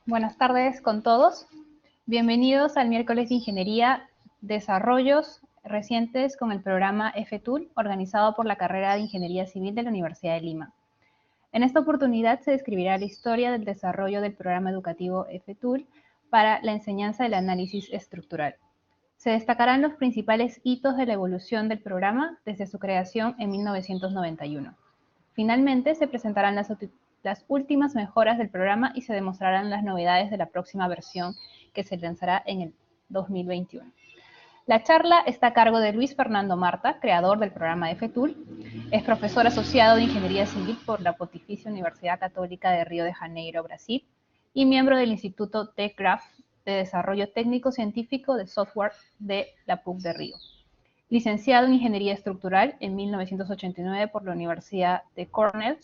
Buenas tardes con todos. Bienvenidos al Miércoles de Ingeniería, Desarrollos recientes con el programa FTOOL, organizado por la carrera de Ingeniería Civil de la Universidad de Lima. En esta oportunidad se describirá la historia del desarrollo del programa educativo FTOOL para la enseñanza del análisis estructural. Se destacarán los principales hitos de la evolución del programa desde su creación en 1991. Finalmente, se presentarán las últimas mejoras del programa y se demostrarán las novedades de la próxima versión que se lanzará en el 2021. La charla está a cargo de Luiz Fernando Marta, creador del programa FTOOL. Es profesor asociado de Ingeniería Civil por la Pontificia Universidad Católica de Río de Janeiro, Brasil, y miembro del Instituto TechGraph de Desarrollo Técnico Científico de Software de la PUC de Río. Licenciado en Ingeniería Estructural en 1989 por la Universidad de Cornell,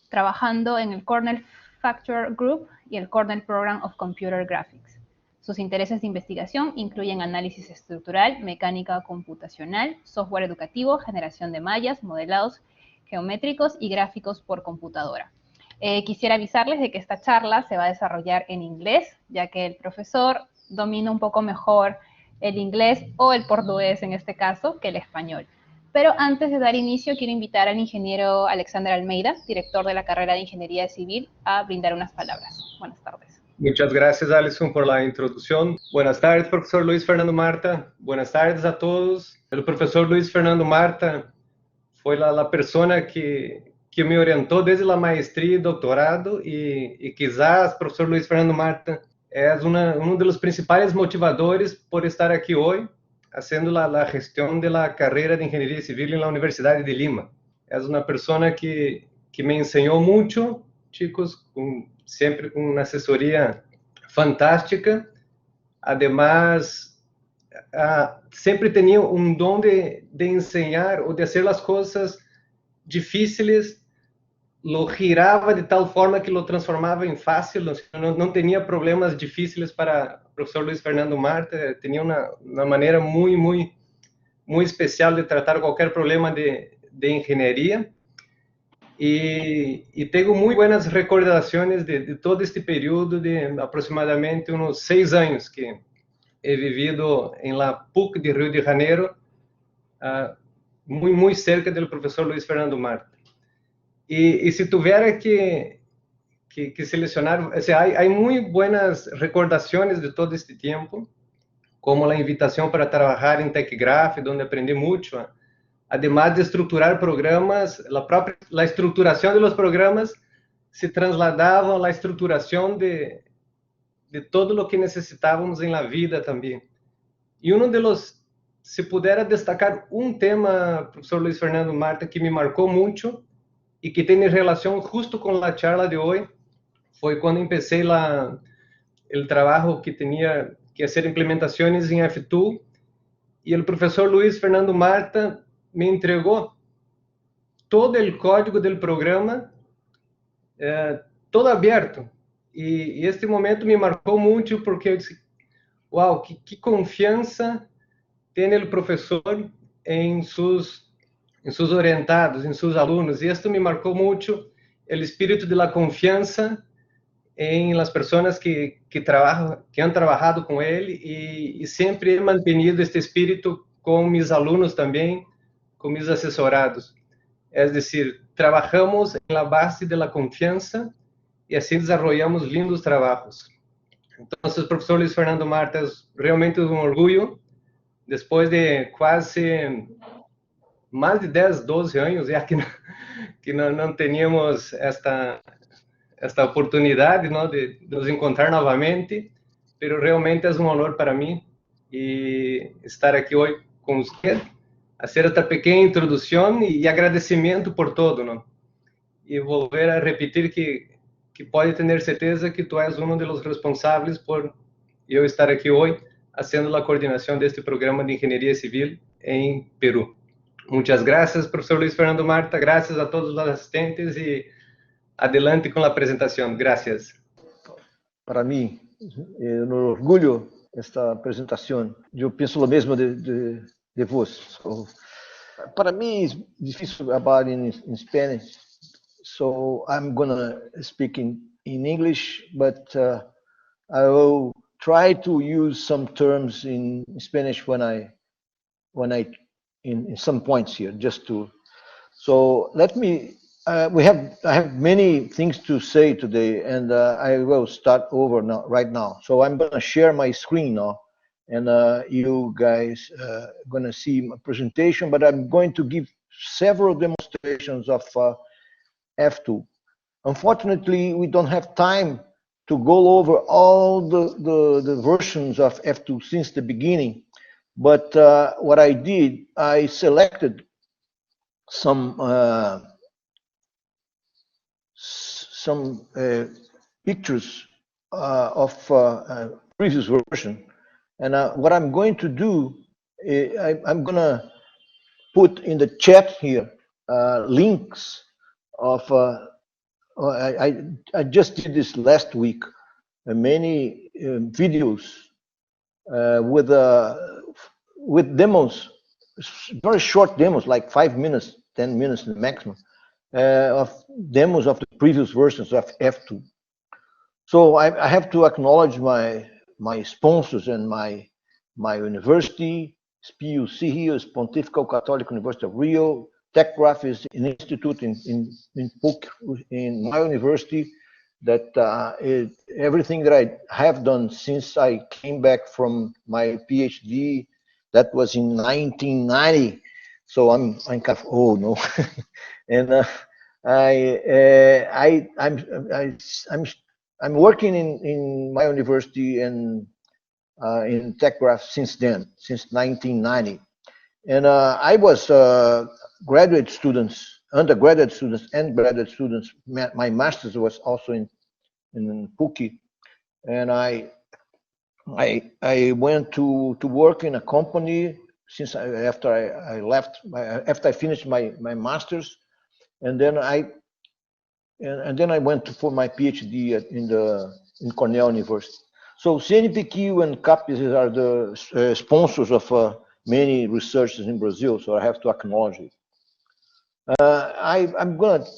trabajando en el Cornell Factor Group y el Cornell Program of Computer Graphics. Sus intereses de investigación incluyen análisis estructural, mecánica computacional, software educativo, generación de mallas, modelados geométricos y gráficos por computadora. Quisiera avisarles de que esta charla se va a desarrollar en inglés, ya que el profesor domina un poco mejor el inglés o el portugués en este caso que el español. Pero antes de dar inicio, quiero invitar al ingeniero Alexander Almeida, director de la carrera de Ingeniería Civil, a brindar unas palabras. Buenas tardes. Muchas gracias, Alison, por la introducción. Buenas tardes, profesor Luiz Fernando Marta. Buenas tardes a todos. El profesor Luiz Fernando Marta fue la persona que me orientó desde la maestría y doctorado y quizás, profesor Luiz Fernando Marta, es uno de los principales motivadores por estar aquí hoy, haciendo la gestión de la carrera de Ingeniería Civil en la Universidad de Lima. Es una persona que me enseñó mucho, chicos, siempre con una asesoría fantástica. Además, siempre tenía un don de enseñar o de hacer las cosas difíciles, lo giraba de tal forma que lo transformaba en fácil, no tenía problemas difíciles para el profesor Luiz Fernando Marta, tenía una manera muy especial de tratar cualquier problema de ingeniería. Y tengo muy buenas recordaciones de todo este periodo de aproximadamente unos 6 años que he vivido en la PUC de Río de Janeiro, muy cerca del profesor Luiz Fernando Marta. Y si tuviera que seleccionar, o sea, hay muy buenas recordaciones de todo este tiempo, como la invitación para trabajar en TechGraph, donde aprendí mucho. Además de estructurar programas, la estructuración de los programas se trasladaba a la estructuración de todo lo que necesitábamos en la vida también. Y uno de los, si pudiera destacar un tema, profesor Luiz Fernando Marta, que me marcó mucho y que tiene relación justo con la charla de hoy, fue cuando empecé el trabajo que tenía que hacer implementaciones en FTOOL, y el profesor Luiz Fernando Marta me entregó todo el código del programa, todo abierto. Y este momento me marcó mucho porque yo dije, wow, qué confianza tiene el profesor en sus orientados, en sus alumnos. Y esto me marcó mucho el espíritu de la confianza en las personas que han trabajado con él, y siempre he mantenido este espíritu con mis alumnos también, con mis asesorados. Es decir, trabajamos en la base de la confianza y así desarrollamos lindos trabajos. Entonces, profesor Luiz Fernando Marta, es realmente un orgullo, después de casi más de 10, 12 años ya que no teníamos esta oportunidad, ¿no?, de nos encontrar nuevamente, pero realmente es un honor para mí y estar aquí hoy con usted, hacer esta pequeña introducción y agradecimiento por todo, ¿no? Y volver a repetir que puede tener certeza que tú eres uno de los responsables por yo estar aquí hoy haciendo la coordinación de este programa de Ingeniería Civil en Perú. Muchas gracias, profesor Luiz Fernando Marta, gracias a todos los asistentes y adelante con la presentación. Gracias. Para mim, é um orgulho esta apresentação. Eu penso o mesmo de você. So, para mim, é difícil falar em Spanish, so I'm gonna speak in English, but I will try to use some terms in Spanish when I in some points here, just to. So let me. I have many things to say today, and I will start over now, right now. So I'm going to share my screen now, and you guys going to see my presentation. But I'm going to give several demonstrations of FTOOL. Unfortunately, we don't have time to go over all the versions of FTOOL since the beginning. But what I did, I selected some pictures of previous version, and what I'm going to do, I'm going to put in the chat here links of. I just did this last week. Many videos with demos, very short demos, like 5 minutes, 10 minutes maximum, of demos of the previous versions of FTOOL. So I have to acknowledge my sponsors and my university. SPUC here is Pontifical Catholic University of Rio. TechGraph is an institute in PUC, in my university, that everything that I have done since I came back from my PhD, that was in 1990. So I'm kind of old, no? And I'm working in my university and in TechGraph since then, since 1990. And I was graduate students, undergraduate students, and graduate students. My master's was also in PUC, and I went to work in a company since after I left, after I finished my master's, and then I went for my PhD in Cornell University. So CNPq and CAPES are the sponsors of many researchers in Brazil, so I have to acknowledge it. I'm going to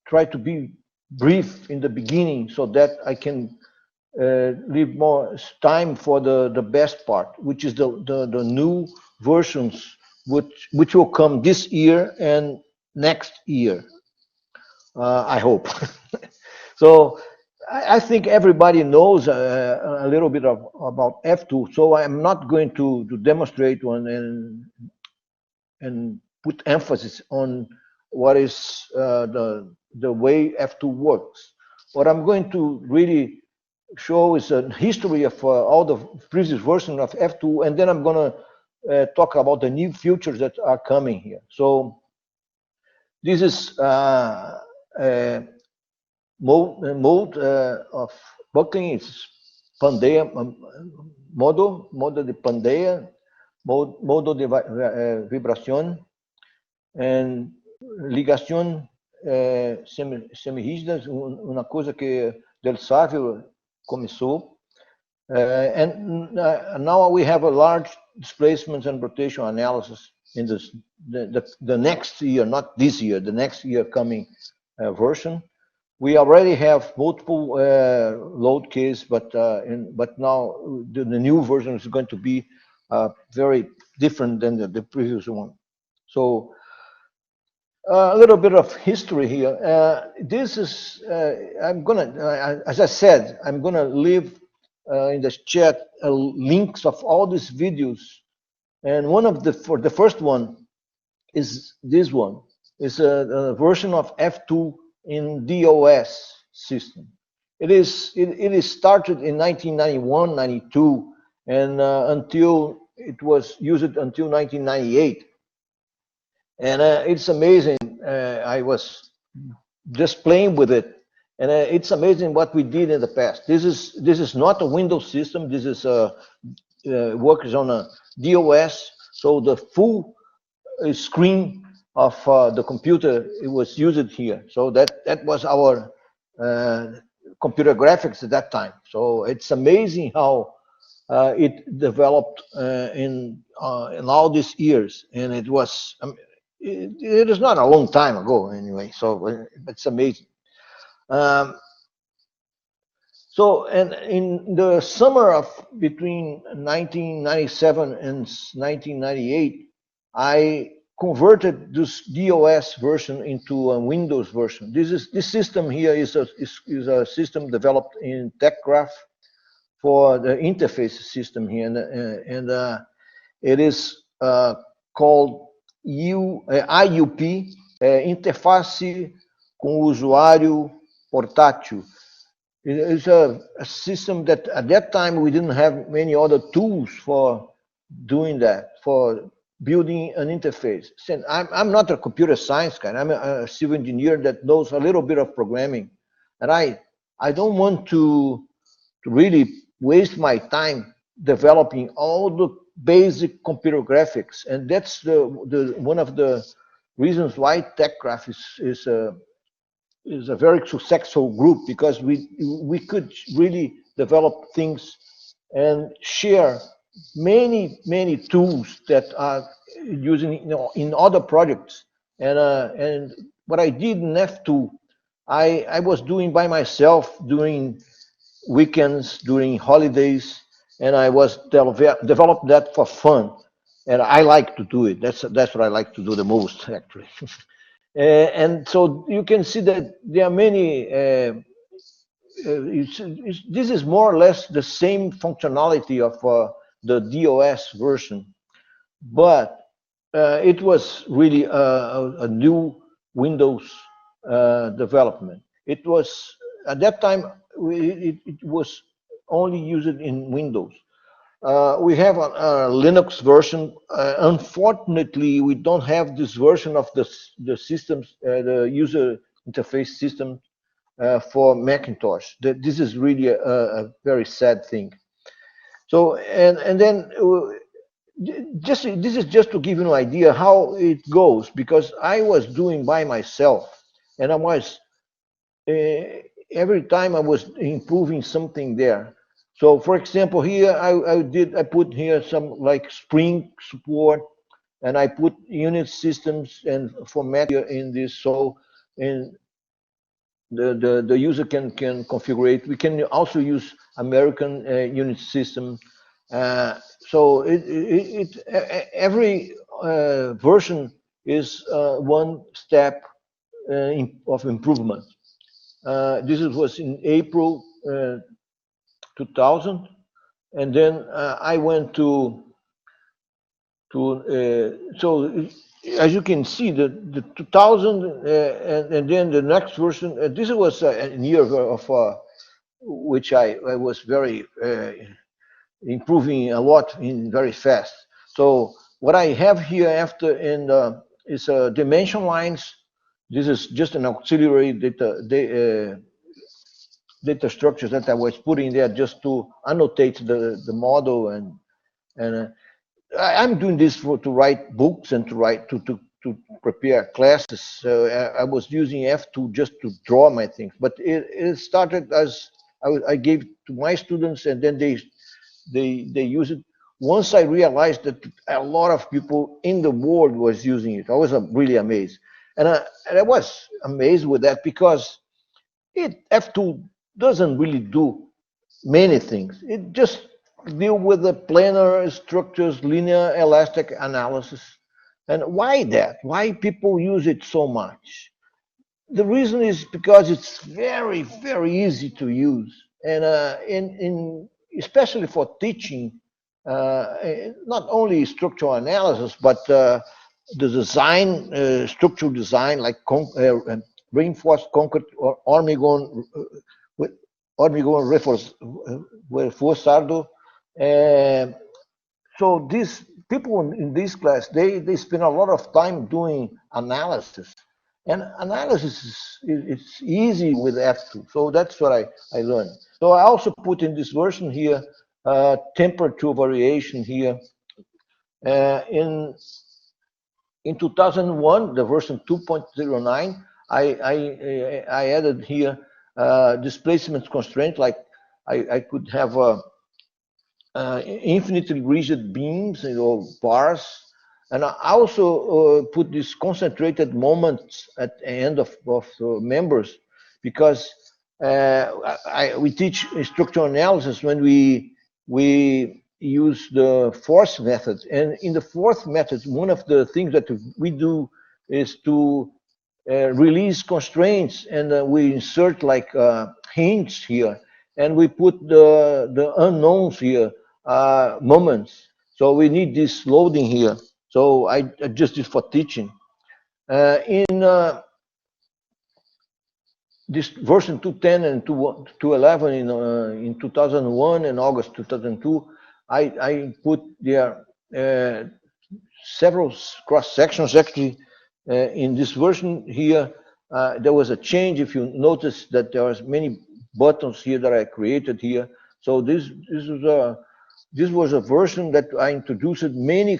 try to be brief in the beginning so that I can leave more time for the best part, which is the new versions which will come this year and next year, I hope. So I think everybody knows a little bit about FTOOL, so I'm not going to demonstrate one and put emphasis on what is the way FTOOL works. What I'm going to really show is a history of all the previous versions of FTOOL, and then I'm going to talk about the new features that are coming here. So this is mode of buckling. It's Pandeia, modo de Pandeia, modo de vibración, and ligación semirrígida, uma coisa que Del Sávio começou. And now we have a large displacement and rotation analysis in this, the next year, not this year, the next year coming version. We already have multiple load case, but now the new version is going to be very different than the previous one. So a little bit of history here. This is, I'm gonna, as I said, I'm gonna leave in the chat links of all these videos. And one of for the first one is this one. It's a version of FTOOL in DOS system. It is started in 1991, 92, and until it was used until 1998. And it's amazing. I was just playing with it, and it's amazing what we did in the past. This is not a Windows system. This is works on a DOS. So the full screen of the computer, it was used here. So that was our computer graphics at that time. So it's amazing how it developed in all these years, and it was. It is not a long time ago anyway, so it's amazing. So, and in the summer of between 1997 and 1998, I converted this DOS version into a Windows version. This system here is a system developed in TechCraft for the interface system here, and it is called IUP, Interface com Usuário Portátil. It's a system that at that time we didn't have many other tools for doing that, for building an interface. So I'm not a computer science guy. I'm a civil engineer that knows a little bit of programming, and I don't want to really waste my time developing all the basic computer graphics, and that's the one of the reasons why TechCraft is a very successful group, because we could really develop things and share many tools that are using in other projects. And what I did in F2, I was doing by myself during weekends, during holidays, and I was developed that for fun, and I like to do it. That's what I like to do the most, actually. And so you can see that there are many. This is more or less the same functionality of the DOS version, but it was really a new Windows development. It was at that time it was only used in Windows. We have a Linux version. Unfortunately, we don't have this version of the systems, the user interface system for Macintosh. This is really a very sad thing. So, and then this is just to give you an idea how it goes, because I was doing by myself, and I was every time I was improving something there. So, for example, here I put here some like Spring support, and I put unit systems and format here in this, so and the user can configure it. We can also use American unit system. So every version is one step of improvement. This was in April 2000, and then I went to so as you can see, the 2000 and then the next version. This was a year of which I was very improving a lot in very fast. So what I have here after is dimension lines. This is just an auxiliary data structures that I was putting there just to annotate the model, and I'm doing this to write books and to prepare classes. So I was using F2 just to draw my things, but it started as I gave to my students, and then they use it. Once I realized that a lot of people in the world was using it, I was really amazed, and I was amazed with that, because F2 doesn't really do many things. It just deal with the planar structures, linear elastic analysis. And why that? Why people use it so much? The reason is because it's very easy to use, and especially for teaching, not only structural analysis, but the design, structural design, like reinforced concrete or hormigón reforçado. So these people in this class, they spend a lot of time doing analysis, and analysis it's easy with F2. So that's what I learned. So I also put in this version here temperature variation here. In 2001, the version 2.09, I added here displacement constraint, like I could have infinitely rigid beams, bars, and I also put these concentrated moments at the end of members, because we teach structural analysis when we use the force method. And in the fourth method, one of the things that we do is to release constraints, and we insert like hints here, and we put the unknowns here, moments. So we need this loading here. So I just did for teaching. In this version 2.10 and 2.11 in 2001 and August 2002, I put there several cross sections. Actually, in this version here, there was a change. If you notice that there was many buttons here that I created here. So this was a version that I introduced many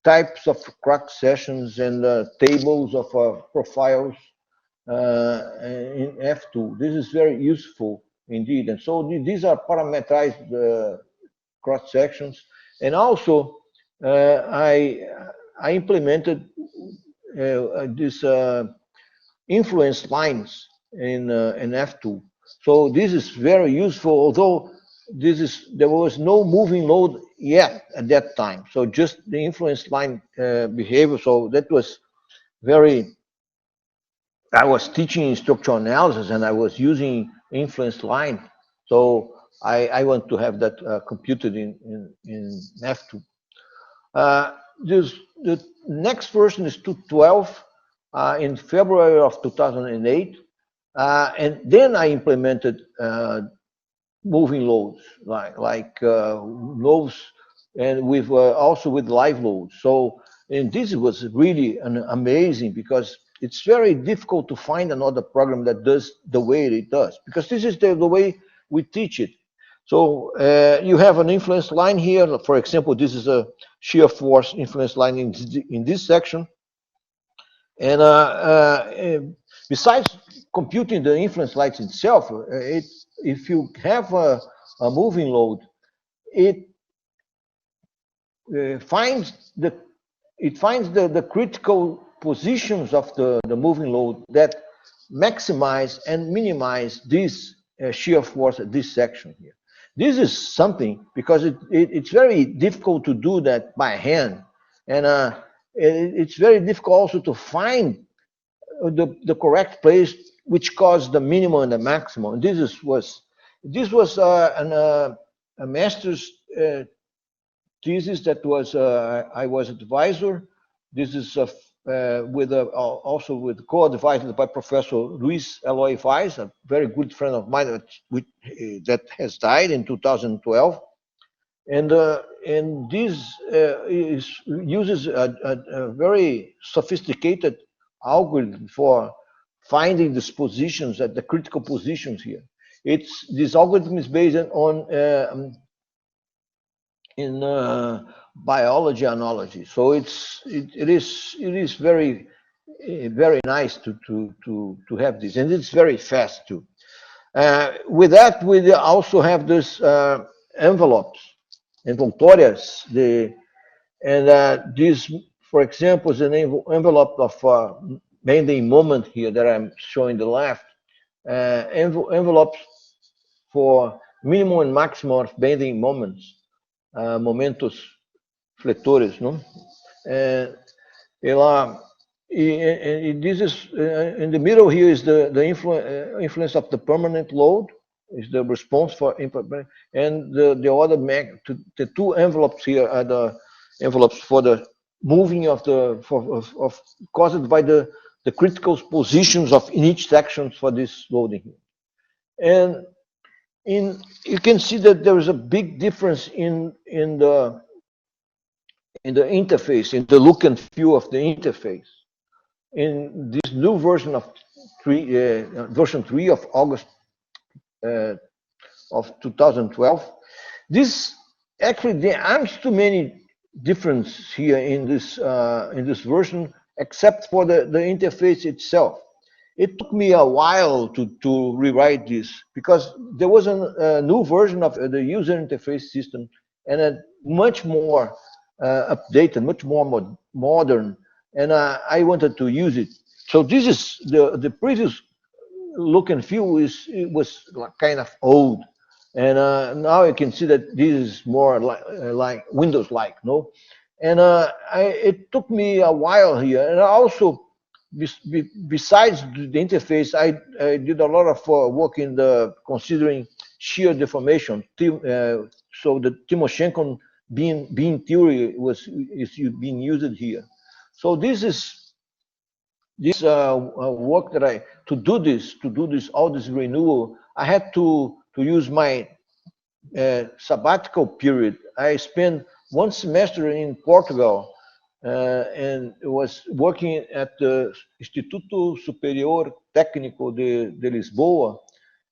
types of cross sections and tables of profiles in FTOOL. This is very useful indeed. And so these are parameterized cross sections. And also I implemented this influence lines in FTOOL. So this is very useful, although there was no moving load yet at that time. So just the influence line behavior. So that was very, I was teaching structural analysis and I was using influence line. So I want to have that computed in FTOOL. The next version is 2.12 in February of 2008. And then I implemented moving loads, like loads, and with also with live loads. So, and this was really amazing, because it's very difficult to find another program that does the way it does, because this is the way we teach it. So you have an influence line here. For example, this is a shear force influence line in this section. And besides computing the influence lines itself, if you have a moving load, it finds the critical positions of the moving load that maximize and minimize this shear force at this section here. This is something, because it's very difficult to do that by hand, and it's very difficult also to find the correct place which caused the minimum and the maximum. And this was a master's thesis that was I was advisor. This is also with co-advised by Professor Luiz a very good friend of mine that has died in 2012. And this uses a very sophisticated algorithm for finding these positions at the critical positions here. This algorithm is based on biology analogy, so it is very nice to have this, and it's very fast too. With that, we also have this envelopes, envoltórias, and this, for example, is an envelope of bending moment here that I'm showing the left. Envelopes for minimum and maximum of bending moments, momentos fletores, no? And this is in the middle here is the influence of the permanent load, is the response for input, and the other the two envelopes here are the envelopes for the moving of caused by the critical positions of in each section for this loading here. And you can see that there is a big difference in the interface, in the look and feel of the interface. In this new version of version 3 of August of 2012, this actually there aren't too many differences here in this version, except for the interface itself. It took me a while to rewrite this, because there was a new version of the user interface system, and a much more updated, much more modern, and I wanted to use it. So this is the previous look and feel was kind of old. And now you can see that this is more like Windows-like, no? And it took me a while here. And also, besides the interface, I did a lot of work in the considering shear deformation. So the Timoshenko beam theory is being used here. So this work that to do this all this renewal, I had to use my sabbatical period. I spent one semester in Portugal and was working at the Instituto Superior Técnico de Lisboa.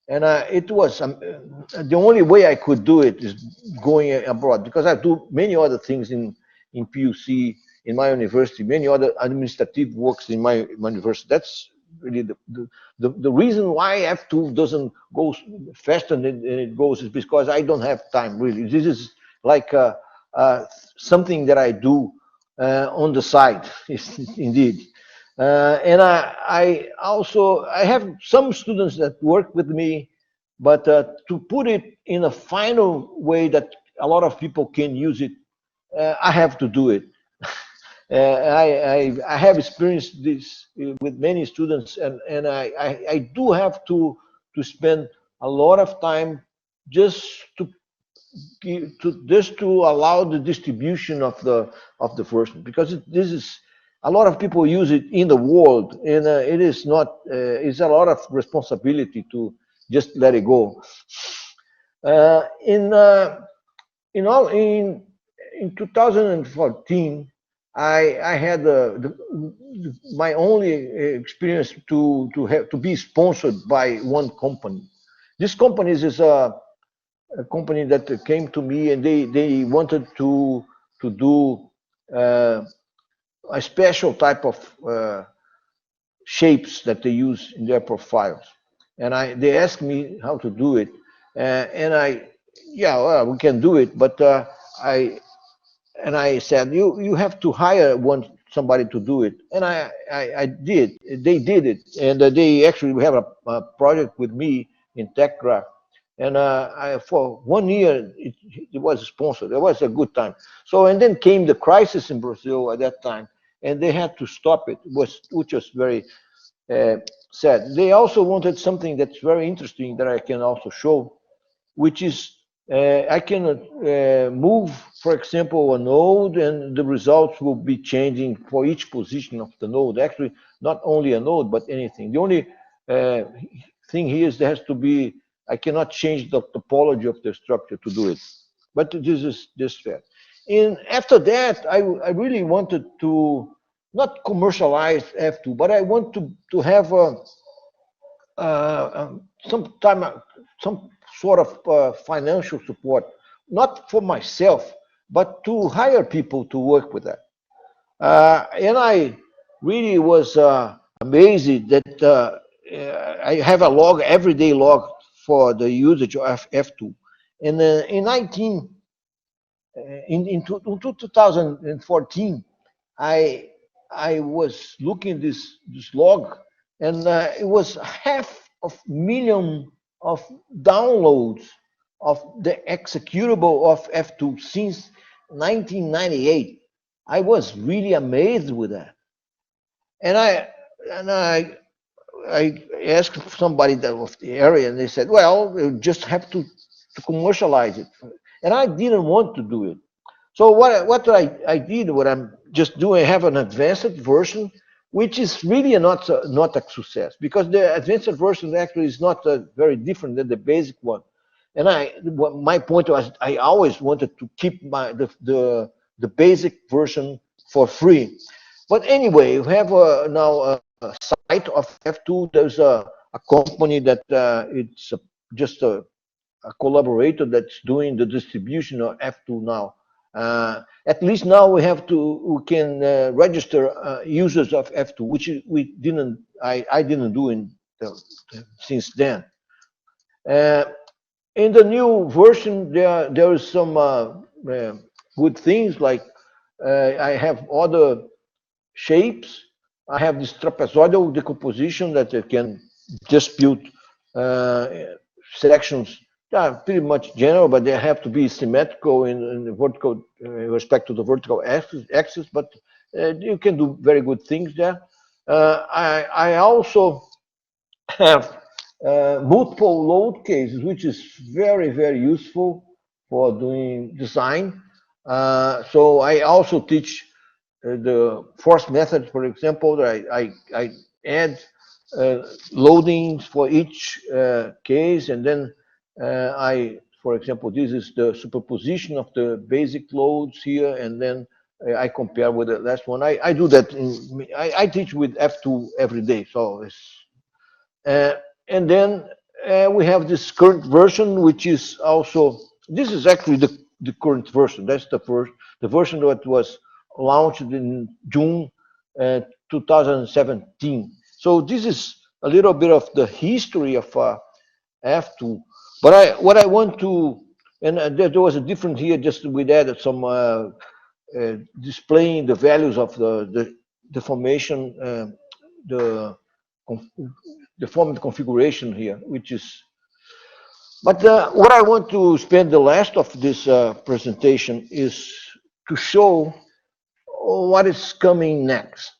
And it was the only way I could do it is going abroad, because I do many other things in PUC, in my university, many other administrative works in my university. That's really the reason why F2 doesn't go faster than it goes is because I don't have time, really. This is like something that I do on the side, indeed. And I have some students that work with me, but to put it in a final way that a lot of people can use it, I have to do it. I have experienced this with many students, and I do have to spend a lot of time just to allow the distribution of the version, because this is a lot of people use it in the world, and it is not. It's a lot of responsibility to just let it go. In 2014, I had my only experience to be sponsored by one company. This company is a company that came to me, and they wanted to do a special type of shapes that they use in their profiles. And they asked me how to do it, and yeah, well, we can do it, but I said, you have to hire somebody to do it, and I did. They did it, and they actually have a project with me in TechGraph, and for 1 year it was sponsored. It was a good time. So, and then came the crisis in Brazil at that time, and they had to stop it, which was very sad. They also wanted something that's very interesting that I can also show, which is I can move, for example, a node, and the results will be changing for each position of the node. Actually, not only a node, but anything. The only thing here is there has to be, I cannot change the topology of the structure to do it. But this is just fair. And after that, I really wanted to not commercialize F2, but I want to have some sort of financial support, not for myself, but to hire people to work with that. And I really was amazed that I have a log, everyday log for the usage of F2. And in 2014, I was looking this log, and it was 500,000 of downloads of the executable of F2 since 1998. I was really amazed with that, and I asked somebody that was the area, and they said, "Well, you just have to commercialize it," and I didn't want to do it. So what I did, what I'm just doing, I have an advanced version, which is really not a success, because the advanced version actually is not very different than the basic one. And my point was, I always wanted to keep the basic version for free. But anyway, we have now a site of F2. There's a company that it's just a collaborator that's doing the distribution of F2 now. At least now we can register users of F2, which I didn't do since then. In the new version, there is some good things, like I have other shapes. I have this trapezoidal decomposition that I can dispute sections are pretty much general, but they have to be symmetrical in the vertical respect to the vertical axis. But you can do very good things there. I also have multiple load cases, which is very, very useful for doing design. So I also teach the force method, for example. I add loadings for each case, and then for example, this is the superposition of the basic loads here, and then I compare with the last one. I do that. I teach with F2 every day, so it's and then we have this current version, which is also, this is actually the current version. That's the version that was launched in June 2017. So this is a little bit of the history of F2. But what I want to, and there was a difference here, just we added some displaying the values of the formation, the formed configuration here, which is, but what I want to spend the last of this presentation is to show what is coming next.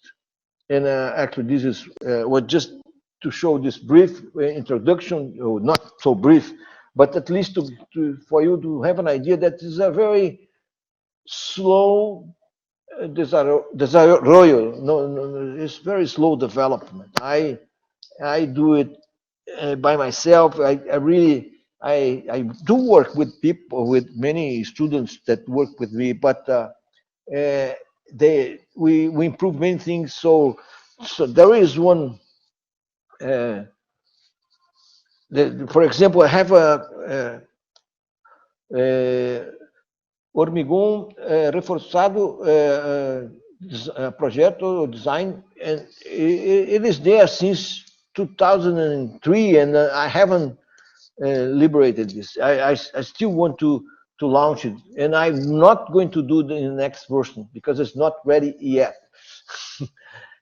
And actually this is what just to show this brief introduction, or not so brief, but at least for you to have an idea that is a very slow desarrollo. No, it's very slow development. I do it by myself. I do work with people, with many students that work with me, but we improve many things. So there is one. For example, I have a hormigón reforçado projeto design, and it is there since 2003, and I haven't liberated this. I still want to launch it, and I'm not going to do it in the next version because it's not ready yet.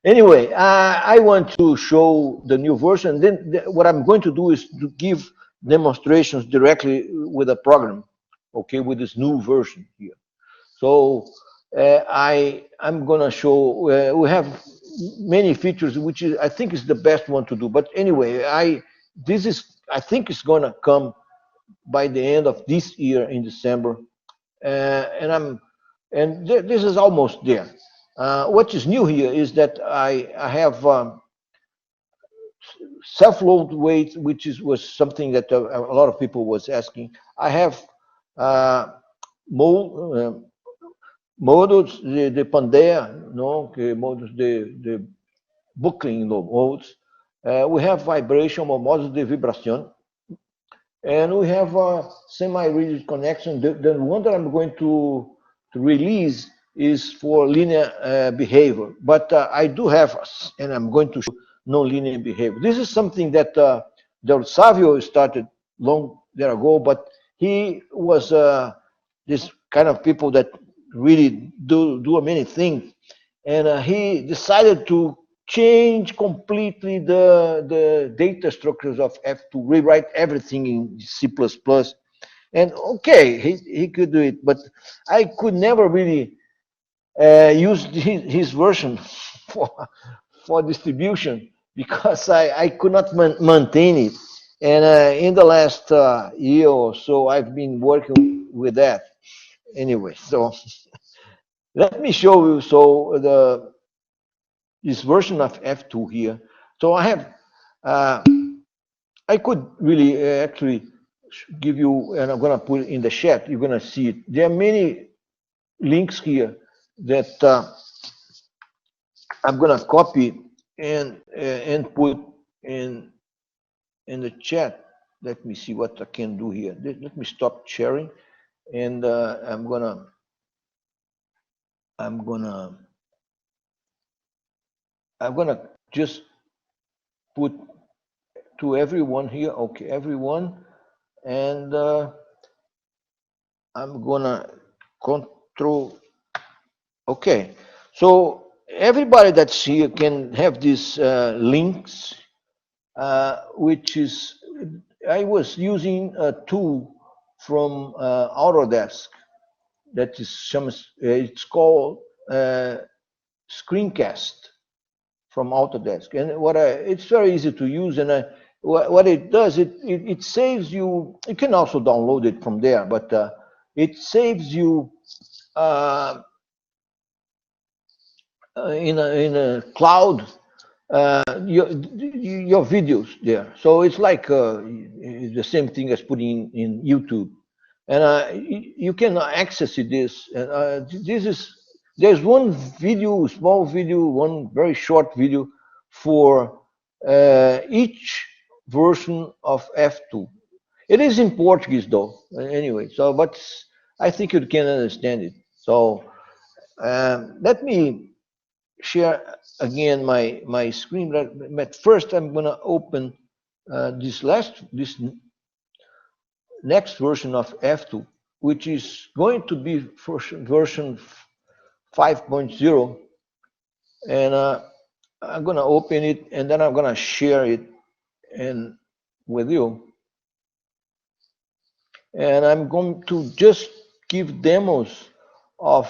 Anyway, I want to show the new version. Then what I'm going to do is to give demonstrations directly with the program, okay, with this new version here. So I'm gonna show, we have many features, which I think is the best one to do. But anyway, I think it's gonna come by the end of this year in December, and this is almost there. What is new here is that I have self-load weight, which was something that a lot of people was asking. I have modos de pandeia, no, modos de buckling modes. We have vibration or modos de vibración, and we have semi-rigid connection. The one that I'm going to release is for linear behavior, but I do have, and I'm going to show non-linear behavior. This is something that Del Savio started long there ago, but he was this kind of people that really do many things, and he decided to change completely the data structures of F2, rewrite everything in C++. And okay, he could do it, but I could never really use his version for distribution because I could not maintain it. And in the last year or so, I've been working with that. Anyway, so let me show you this version of F2 here. So I have, I could really actually give you, and I'm gonna put it in the chat, you're gonna see it. There are many links here that I'm gonna copy and put in the chat. Let me see what I can do here. Let me stop sharing, and I'm gonna just put to everyone here. Okay, everyone, and I'm gonna control. Okay, so everybody that's here can have these links which is, I was using a tool from Autodesk that is, it's called Screencast from Autodesk. And it's very easy to use, and what it does, it saves you, you can also download it from there, but it saves you in a cloud your videos there. So it's like the same thing as putting in YouTube. And you can access this. There's one video, small video, one very short video for each version of F2. It is in Portuguese though, anyway. So, but I think you can understand it. So let me share again my screen. But first, I'm gonna open this next version of F2, which is going to be version 5.0, and I'm gonna open it, and then I'm gonna share it with you, and I'm going to just give demos of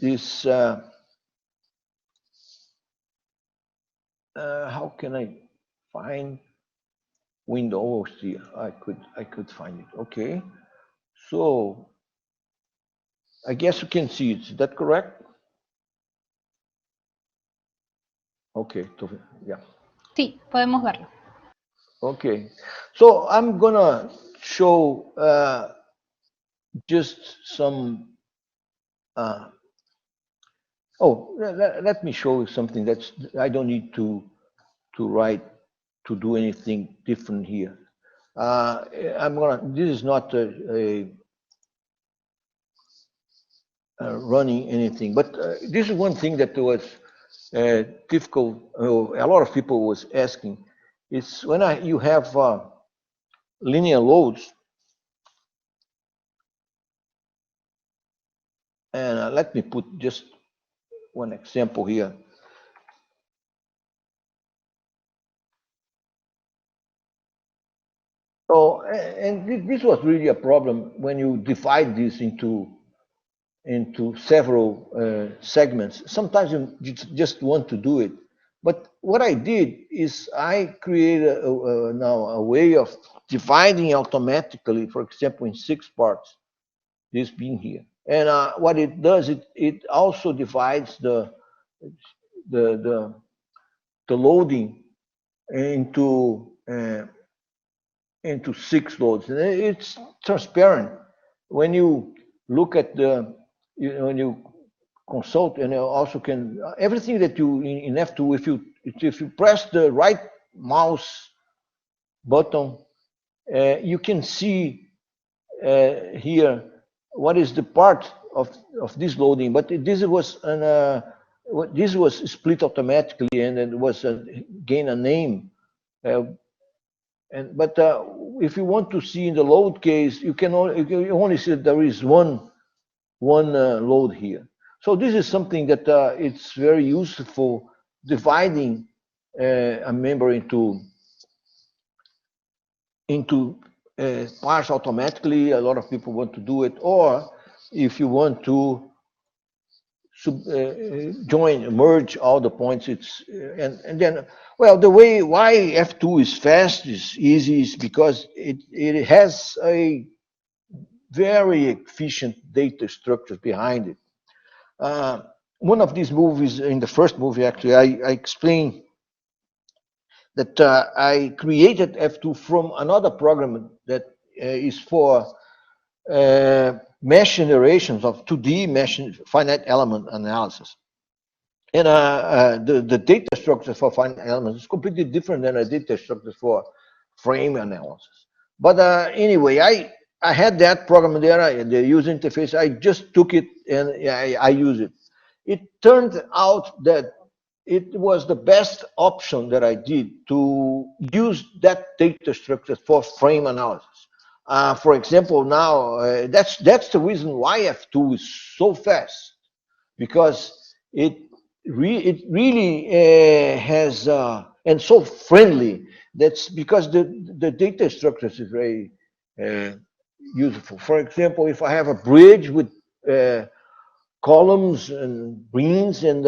this. How can I find Windows here? I could find it. Okay, so I guess you can see it. Is that correct? Okay, yeah. Sí, podemos verlo. Okay, so I'm gonna show just some. Let me show you something that's I don't need to write to do anything different here. This is not running anything, but this is one thing that was difficult. A lot of people was asking. It's when you have linear loads, and let me put just one example here. So, and this was really a problem when you divide this into several segments. Sometimes you just want to do it. But what I did is I created now a way of dividing automatically, for example, in 6 parts, this being here. And what it does, it also divides the loading into 6 loads. And it's transparent. When you look at when you consult, and you also can, everything that you, in F2, if you press the right mouse button, you can see here what is the part of this loading. But this was split automatically, and it was gain a name. But if you want to see in the load case, you only see that there is one load here. So this is something that it's very useful, dividing a member into parts automatically. A lot of people want to do it, or if you want to merge all the points, it's and then, well, the way why F2 is fast, is easy, is because it has a very efficient data structure behind it. One of these movies, in the first movie, actually, I explained that I created F2 from another program that is for mesh generations of 2D mesh finite element analysis. And the data structure for finite elements is completely different than a data structure for frame analysis. But anyway, I had that program there, the user interface. I just took it and I use it. It turned out that it was the best option that I did to use that data structure for frame analysis. For example, now that's the reason why F2 is so fast, because it really has and so friendly. That's because the data structures is very useful. For example, if I have a bridge with columns and beams and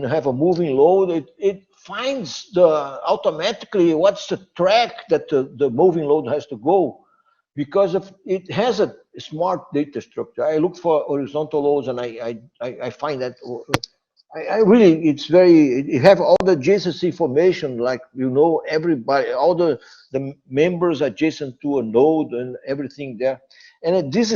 have a moving load, it finds automatically what's the track that the moving load has to go, because it has a smart data structure. I look for horizontal loads, and I find that I really, it's very, you have all the adjacency information, like, everybody, all the members adjacent to a node and everything there. And this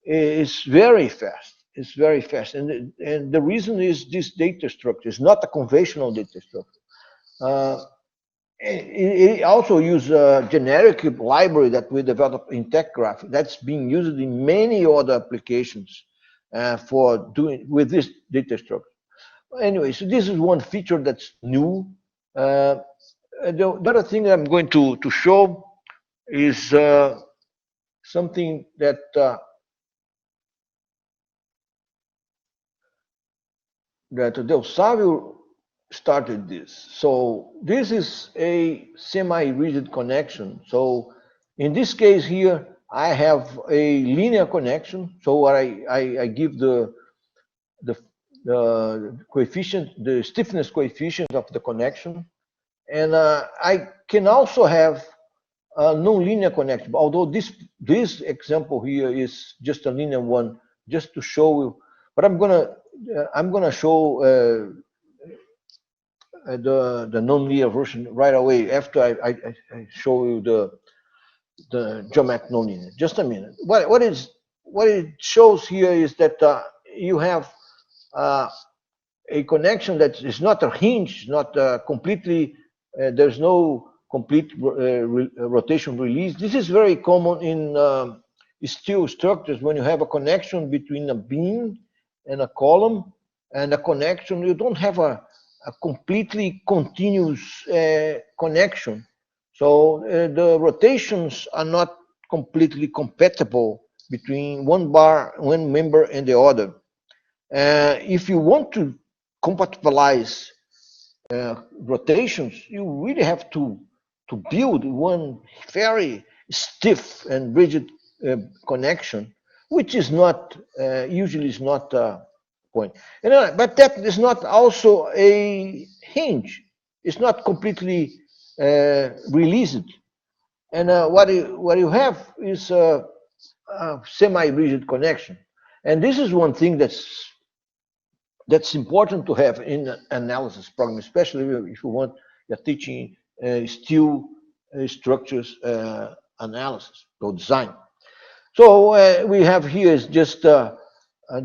is very fast. It's very fast. And the reason is this data structure is not a conventional data structure. It also uses a generic library that we developed in TechGraph that's being used in many other applications for doing with this data structure. Anyway, so this is one feature that's new. The other thing that I'm going to show is something that Del Savio started this. So this is a semi-rigid connection. So in this case here, I have a linear connection. So I give the coefficient, the stiffness coefficient of the connection, and I can also have a non-linear connection. Although this example here is just a linear one, just to show you. But I'm gonna show the non-linear version right away after I show you the geometric non-linear. Just a minute. What it shows here is that you have a connection that is not a hinge, not completely, there's no complete rotation release. This is very common in steel structures. When you have a connection between a beam and a column, and a connection, you don't have a completely continuous connection. So the rotations are not completely compatible between one member and the other. If you want to compatibilize rotations, you really have to build one very stiff and rigid connection, which is not usually is not a point. But that is not also a hinge. It's not completely released. And what you have is a semi-rigid connection. And this is one thing that's important to have in analysis program, especially if you want you're teaching steel structures analysis or design. So we have here is just a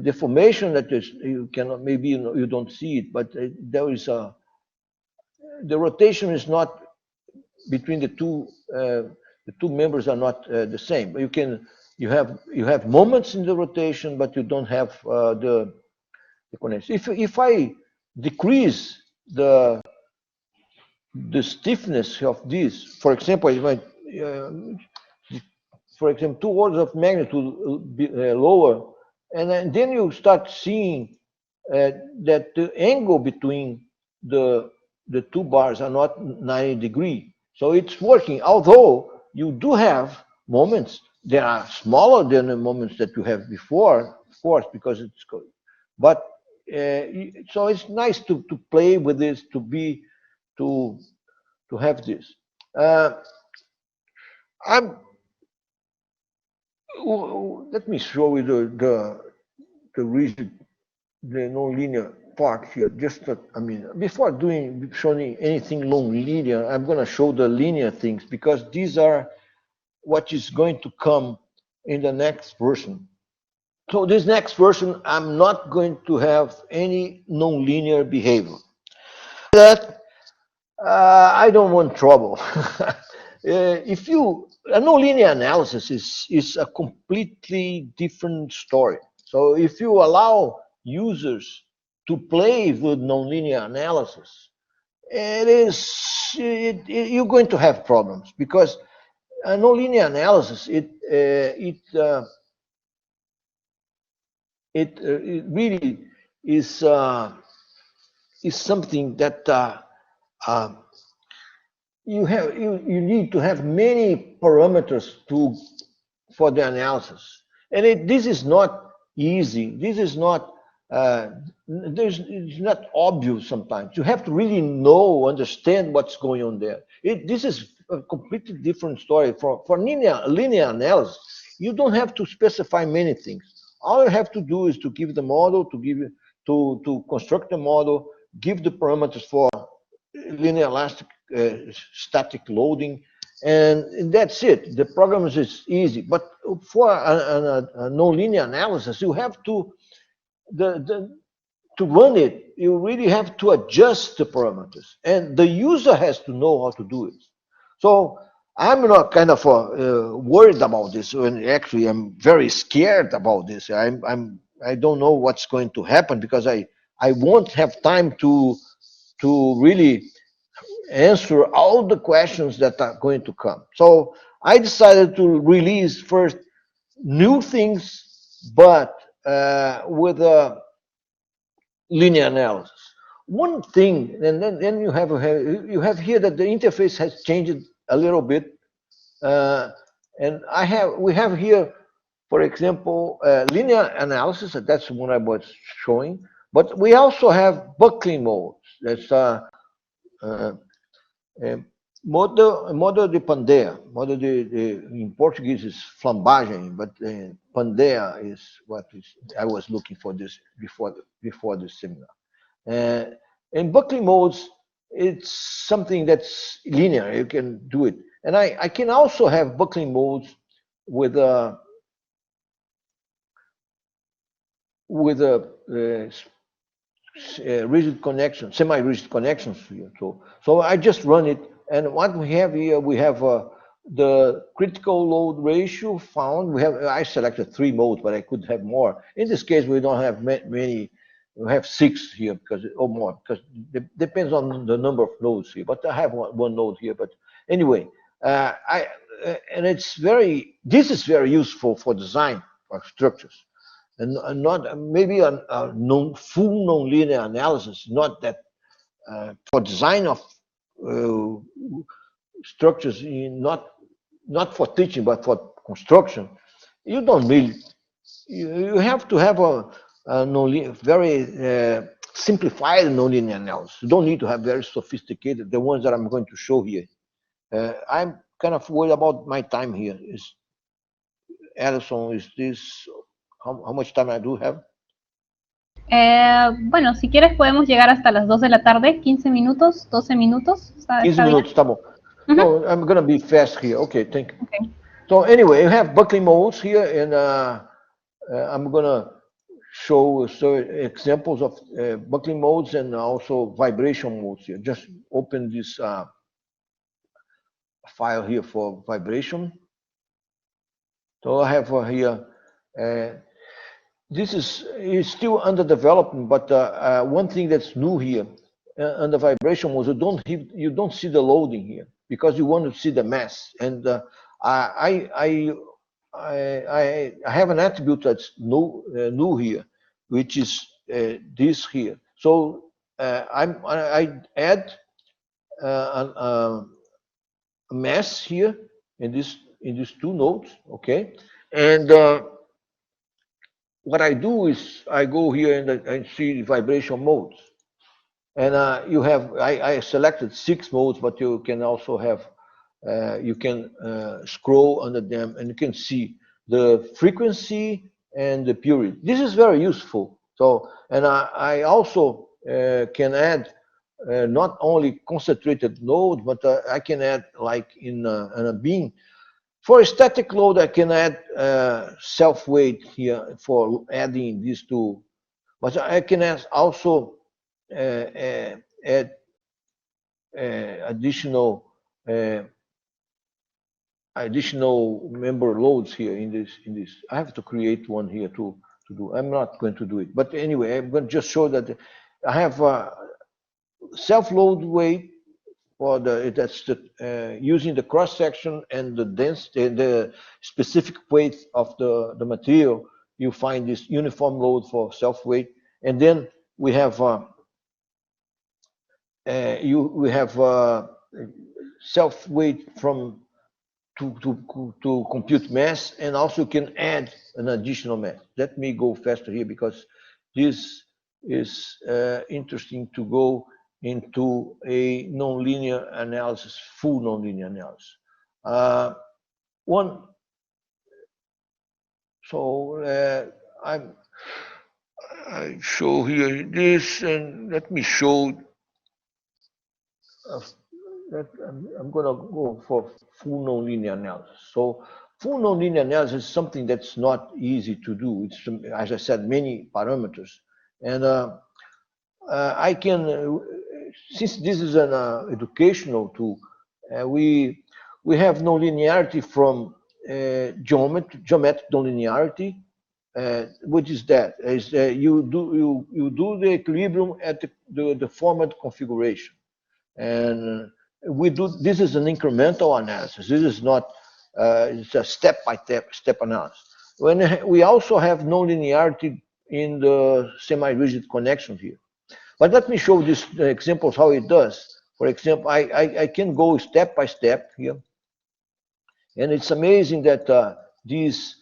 deformation that is, you cannot, maybe you don't see it, but there is the rotation is not between the two members are not the same. You have moments in the rotation, but you don't have the connection. If I decrease the stiffness of this, for example, if I, for example, 2 orders of magnitude lower, and then you start seeing that the angle between the two bars are not 90 degrees. So it's working, although you do have moments that are smaller than the moments that you have before, of course, because it's good. But so it's nice to play with this, to have this. Let me show you the rigid, the non-linear part here. Just I mean, before showing anything non-linear, I'm going to show the linear things, because these are what is going to come in the next version. So this next version, I'm not going to have any non-linear behavior. That I don't want trouble. If you a non-linear analysis is a completely different story. So if you allow users to play with non-linear analysis, you're going to have problems, because a non-linear analysis it really is something that you need to have many parameters for the analysis, and this is not easy. This is not it's not obvious sometimes. You have to really understand what's going on there. This is a completely different story. For linear analysis, you don't have to specify many things. All you have to do is to give the model, to construct the model, give the parameters for linear elastic static loading, and that's it. The program is easy. But for a nonlinear analysis, you have to run it. You really have to adjust the parameters, and the user has to know how to do it. So I'm not kind of worried about this, and actually I'm very scared about this. I don't know what's going to happen, because I won't have time to really answer all the questions that are going to come. So I decided to release first new things, but with a linear analysis. One thing, and then you have here that the interface has changed a little bit, and we have here, for example, linear analysis. That's what I was showing, but we also have buckling modes. That's modo de pandeia. In Portuguese is flambagem, but pandeia is what I was looking for this before the seminar. In buckling modes, it's something that's linear. You can do it, and I can also have buckling modes with a rigid connection, semi-rigid connections here. So I just run it, and what we have here, we have the critical load ratio found. I selected 3 modes, but I could have more. In this case, we don't have many. We have 6 here or more, because it depends on the number of nodes here. But I have one node here. But anyway, this is very useful for design of structures. And not maybe a full nonlinear analysis, not that for design of structures, not for teaching but for construction. You don't really. You have to have a very simplified nonlinear analysis. You don't need to have very sophisticated. The ones that I'm going to show here. I'm kind of worried about my time here. Alison, is this? How much time I do have? Bueno, si quieres podemos llegar hasta las 2 de la tarde, 15 minutos, 12 minutos. 15 minutos, está bom. No, I'm going to be fast here. Okay, thank you. Okay. So anyway, you have buckling modes here, and I'm going to show examples of buckling modes and also vibration modes here. Just open this file here for vibration. So I have here, this is still under development, but one thing that's new here, under vibration modes, you don't see the loading here, because you want to see the mass. And I have an attribute that's new here, which is this here. So I add a mass here in these 2 nodes, okay? And what I do is I go here and see vibration modes. And I selected 6 modes, but you can also have, you can scroll under them, and you can see the frequency and the period. This is very useful. So, and I also can add not only concentrated node, but I can add, like in a beam. For a static load, I can add self-weight here for adding these 2. But I can also add additional member loads here in this. I have to create one here to do. I'm not going to do it, but anyway, I'm going to just show that I have self-load weight for using the cross section and the specific weight of the material. You find this uniform load for self-weight, and then we have self-weight from to compute mass, and also can add an additional mass. Let me go faster here because this is interesting to go into a nonlinear analysis, full nonlinear analysis. I show here this, and let me show that I'm going to go for full nonlinear analysis. So full nonlinear analysis is something that's not easy to do. It's, as I said, many parameters. And I can, since this is an educational tool, we have nonlinearity from geometric nonlinearity. What is that? Is you do the equilibrium at the format configuration, and we do. This is an incremental analysis. This is not. It's a step analysis. When we also have nonlinearity in the semi-rigid connections here. But let me show these examples how it does. For example, I can go step by step here, and it's amazing that this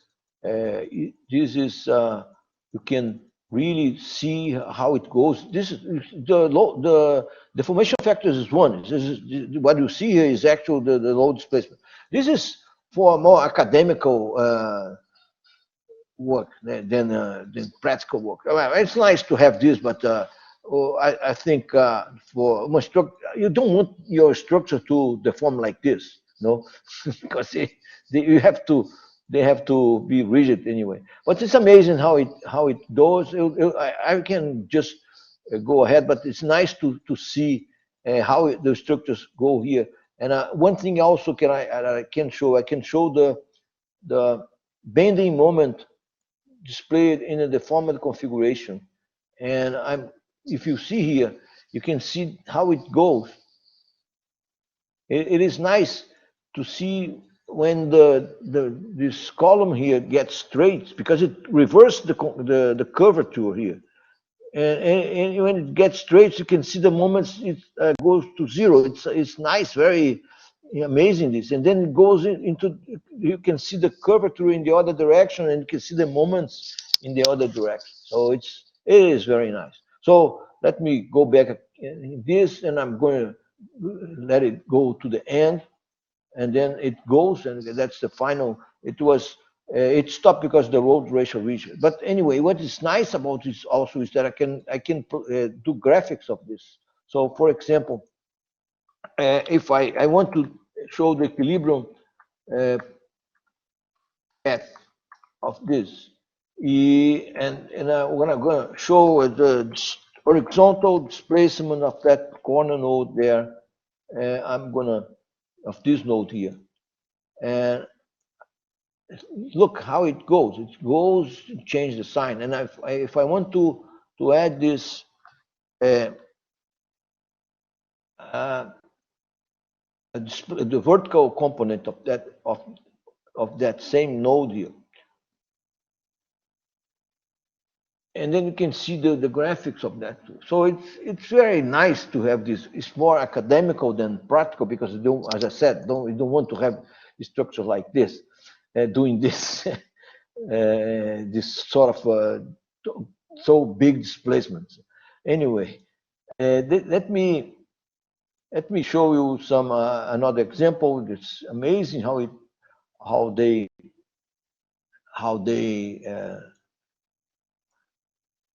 is you can really see how it goes. This is the deformation factors is one. This is what you see here is actually the load displacement. This is for more academical work than practical work. Well, it's nice to have this, but I think for my structure, you don't want your structure to deform like this, no, because they have to be rigid anyway. But it's amazing how it goes. I can just go ahead, but it's nice to see how the structures go here. And one thing also I can show the bending moment displayed in a deformed configuration. And if you see here, you can see how it goes. It is nice to see when this column here gets straight, because it reverses the curvature here. And when it gets straight, you can see the moments it goes to zero. It's nice, very amazing this. And then it goes into, you can see the curvature in the other direction, and you can see the moments in the other direction. So it is very nice. So let me go back in this, and I'm going to let it go to the end, and then it goes, and that's the final. It stopped because the load ratio reached. But anyway, what is nice about this also is that I can do graphics of this. So for example, if I want to show the equilibrium of this, and I'm gonna show the horizontal displacement of that corner node there. Of this node here, and look how it goes. It goes to change the sign. And if I want to add this the vertical component of that same node here, and then you can see the graphics of that too. So it's very nice to have this. It's more academical than practical, because as I said, we don't want to have structures like this, doing this this sort of so big displacements. Anyway, let me show you some another example. It's amazing how they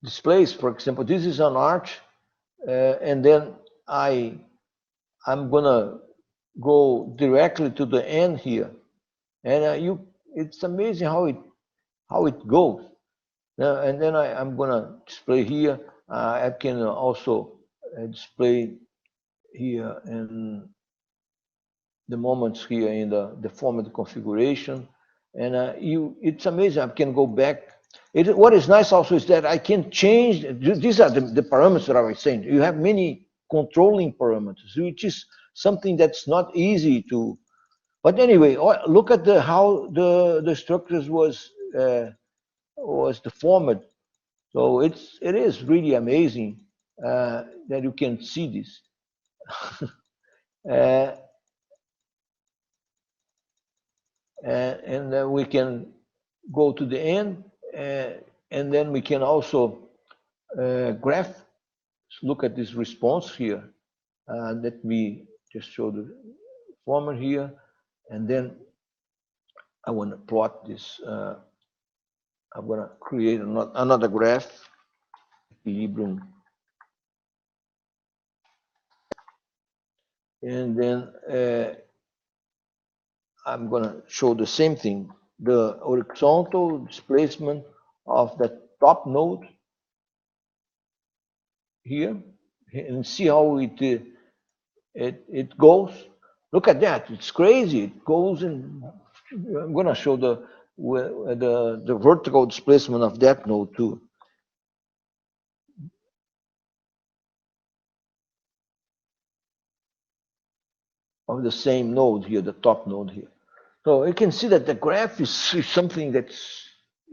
displays. For example, this is an arch, and then I'm gonna go directly to the end here, and it's amazing how it goes. And then I'm gonna display here. I can also display here in the moments here in the format configuration, and it's amazing. I can go back. What is nice also is that I can change. These are the parameters that I was saying. You have many controlling parameters, which is something that's not easy to. But anyway, look at how the structures was deformed. So it is really amazing that you can see this. and then we can go to the end, and then we can also graph. Look at this response here. Let me just show the format here, and then I want to plot this. I'm going to create another graph, equilibrium, and then I'm going to show the same thing, the horizontal displacement of the top node here, and see how it goes. Look at that, it's crazy. It goes, and I'm going to show the vertical displacement of that node too. Of the same node here, the top node here. So you can see that the graph is something that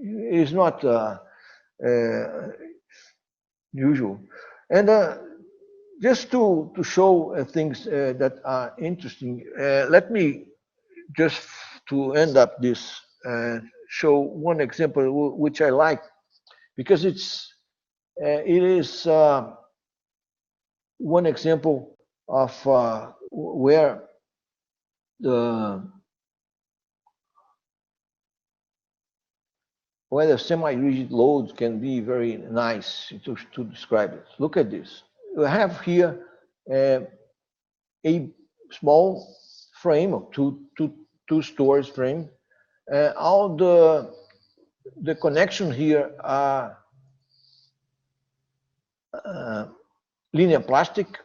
is not usual. And just to show things that are interesting, let me just to end up this show one example which I like, because it is one example of where the semi-rigid loads can be very nice to describe it. Look at this. We have here a small frame of two stories frame. All the connection here are linear plastic.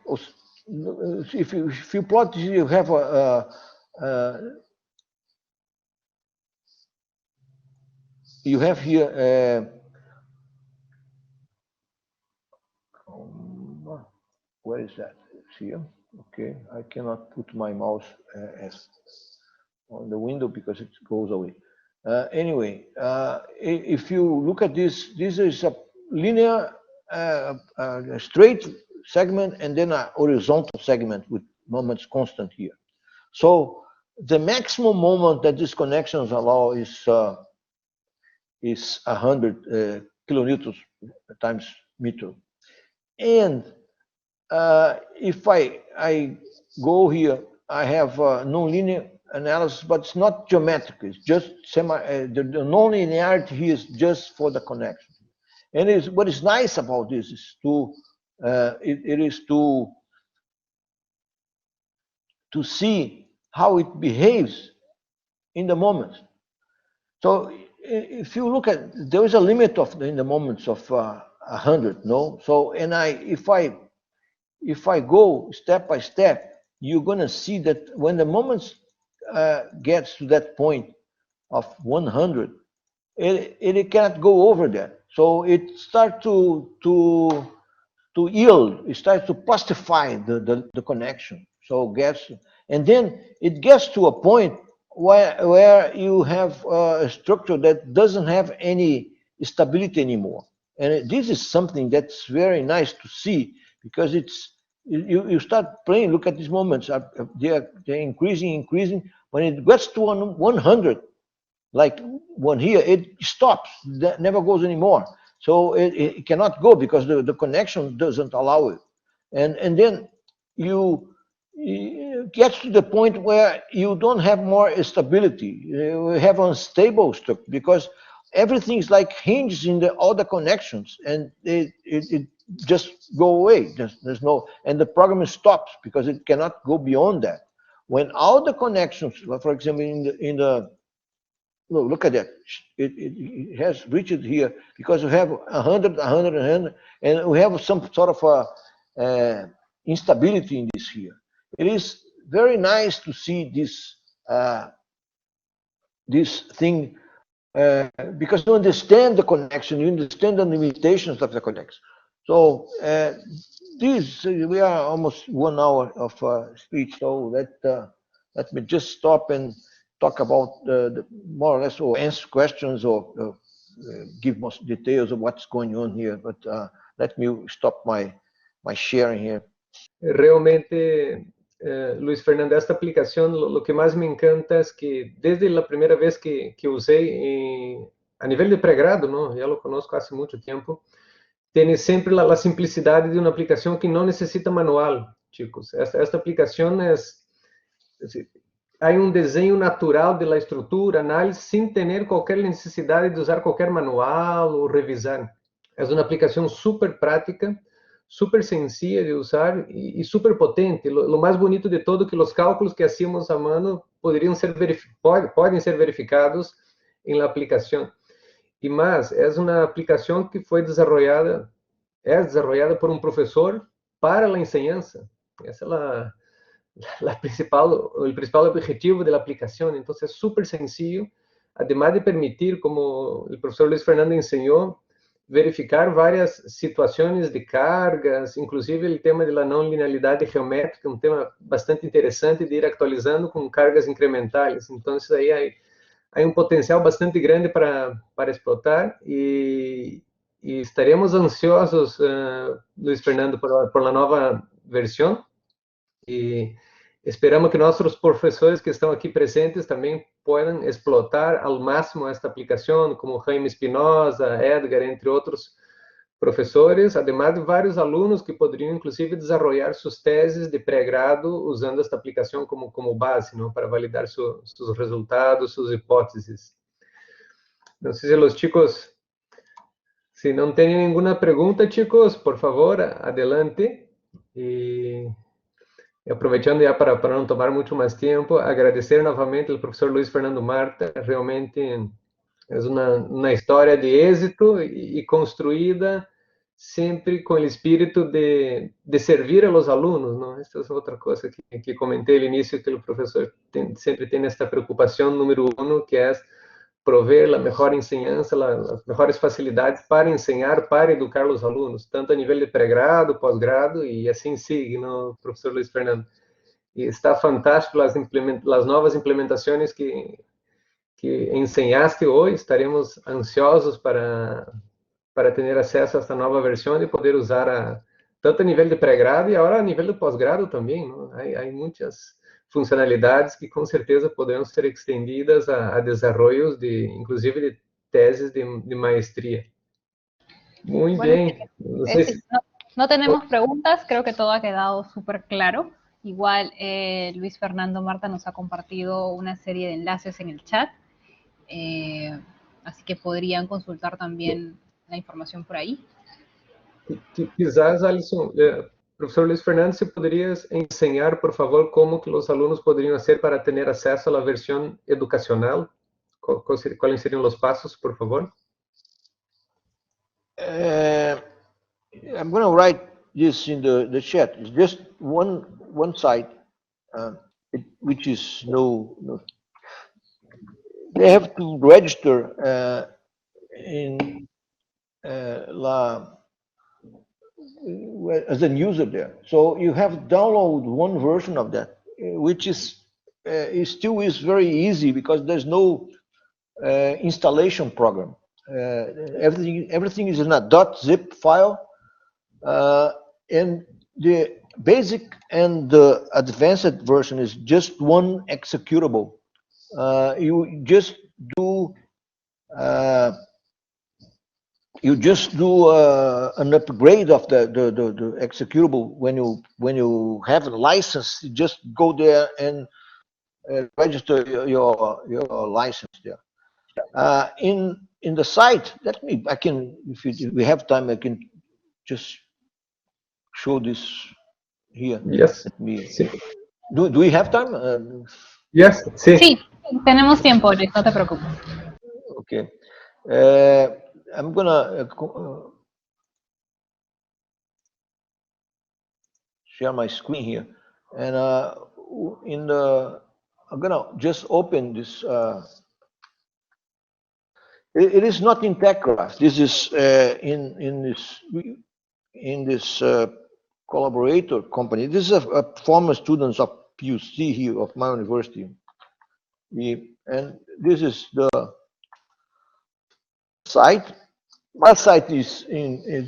If you plot, you have you have here where is that? It's here. Okay, I cannot put my mouse on the window because it goes away. Anyway, if you look at this, this is a linear a straight segment and then a horizontal segment with moments constant here. So the maximum moment that these connections allow is 100 kilonewtons times meter. And if I go here, I have nonlinear analysis, but it's not geometric. It's just the nonlinearity here is just for the connection. And what is nice about this is it is to see how it behaves in the moments. So if you look at, there is a limit in the moments of 100, no? So, and if I go step by step, you're going to see that when the moments gets to that point of 100, it cannot go over that. So it starts to yield. It starts to plastify the connection. So and then it gets to a point where you have a structure that doesn't have any stability anymore. And this is something that's very nice to see, because you start playing. Look at these moments; they're increasing. When it gets to 100, like one here, it stops. That never goes anymore. So it cannot go because the connection doesn't allow it. And then it gets to the point where you don't have more stability. You have unstable structure because everything's like hinged in all the connections, and it just go away. There's no, and the program stops because it cannot go beyond that. When all the connections, for example, look at that. It has reached here because we have 100, 100, 100, and we have some sort of instability in this here. It is very nice to see this this thing because you understand the connection, you understand the limitations of the connection. So we are almost 1 hour of speech, so let me just stop and talk about the more or less, or answer questions, or give more details of what's going on here. But let me stop my sharing here. Realmente Luiz Fernando, esta aplicación, lo que más me encanta es que desde la primera vez que usé a nivel de pregrado, ¿no? Ya lo conozco hace mucho tiempo, tiene siempre la simplicidad de una aplicación que no necesita manual, chicos. Esta aplicación hay un diseño natural de la estructura, análisis, sin tener cualquier necesidad de usar cualquier manual o revisar. Es una aplicación súper práctica, súper sencilla de usar y súper potente. Lo más bonito de todo es que los cálculos que hacíamos a mano pueden ser verificados en la aplicación. Y más, es una aplicación que fue desarrollada por un profesor para la enseñanza. Esa es el principal objetivo de la aplicación. Entonces es súper sencillo, además de permitir, como el profesor Luiz Fernando enseñó, verificar varias situaciones de cargas, inclusive el tema de la no linealidad geométrica, un tema bastante interesante de ir actualizando con cargas incrementales. Entonces ahí hay un potencial bastante grande para explotar y estaremos ansiosos, Luiz Fernando, por la nueva versión. E esperamos que nossos professores que estão aqui presentes também possam explotar ao máximo esta aplicação, como Jaime Espinosa, Edgar, entre outros professores, además de vários alunos que poderiam, inclusive, desenvolver suas teses de pré-grado usando esta aplicação como base, não, para validar seus resultados, suas hipóteses. Não sei se os chicos, se não têm nenhuma pergunta, chicos, por favor, adelante. E aproveitando já para não tomar muito mais tempo, agradecer novamente ao professor Luiz Fernando Marta. Realmente é uma história de êxito e construída sempre com o espírito de servir a los alunos, não? Esta é outra coisa que comentei no início, que o professor sempre tem esta preocupação número 1, que é prover a melhor enseñanza, as melhores facilidades para ensinar, para educar os alunos, tanto a nível de pré-grado, pós-grado, e assim sigue, não, professor Luiz Fernando? E está fantástico as novas implementações que ensinaste hoje. Estaremos ansiosos para ter acesso a esta nova versão e poder usar tanto a nível de pré-grado e agora a nível de pós-grado também, não? Há muitas funcionalidades que com certeza poderão ser extendidas a desarrollos inclusive de teses de maestría. Muy bien. No tenemos preguntas, creo que todo ha quedado súper claro. Igual Luiz Fernando Marta nos ha compartido una serie de enlaces en el chat, así que podrían consultar también la información por ahí. Quizás, Alisson, professor Luiz Fernando, você poderia ensinar, por favor, como que os alunos poderiam fazer para ter acesso à versão educacional? Quais seriam os passos, por favor? I'm going to write this in the chat. It's just one site, which is no. They have to register in as a user there. So you have to download one version of that, which is still very easy because there's no installation program. Everything is in a .zip file, and the basic and the advanced version is just one executable. You just do an upgrade of the executable when you have a license. You just go there and register your license there. In the site, I can, if we have time, I can just show this here. Yes. Do we have time? Yes. Sí, tenemos tiempo, Luis, no te preocupes. Okay. I'm gonna share my screen here, and I'm gonna just open this. It is not in TechCraft. This is in this collaborator company. This is a former students of PUC here of my university, and this is the site. My site is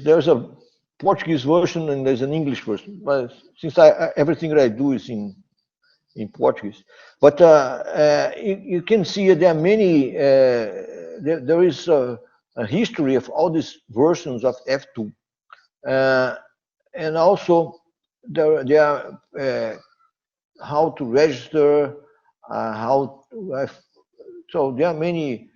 there's a Portuguese version and there's an English version, but since everything that I do is in in Portuguese. But you can see there are many. There is a history of all these versions of FTOOL, and also there are how to register, so there are many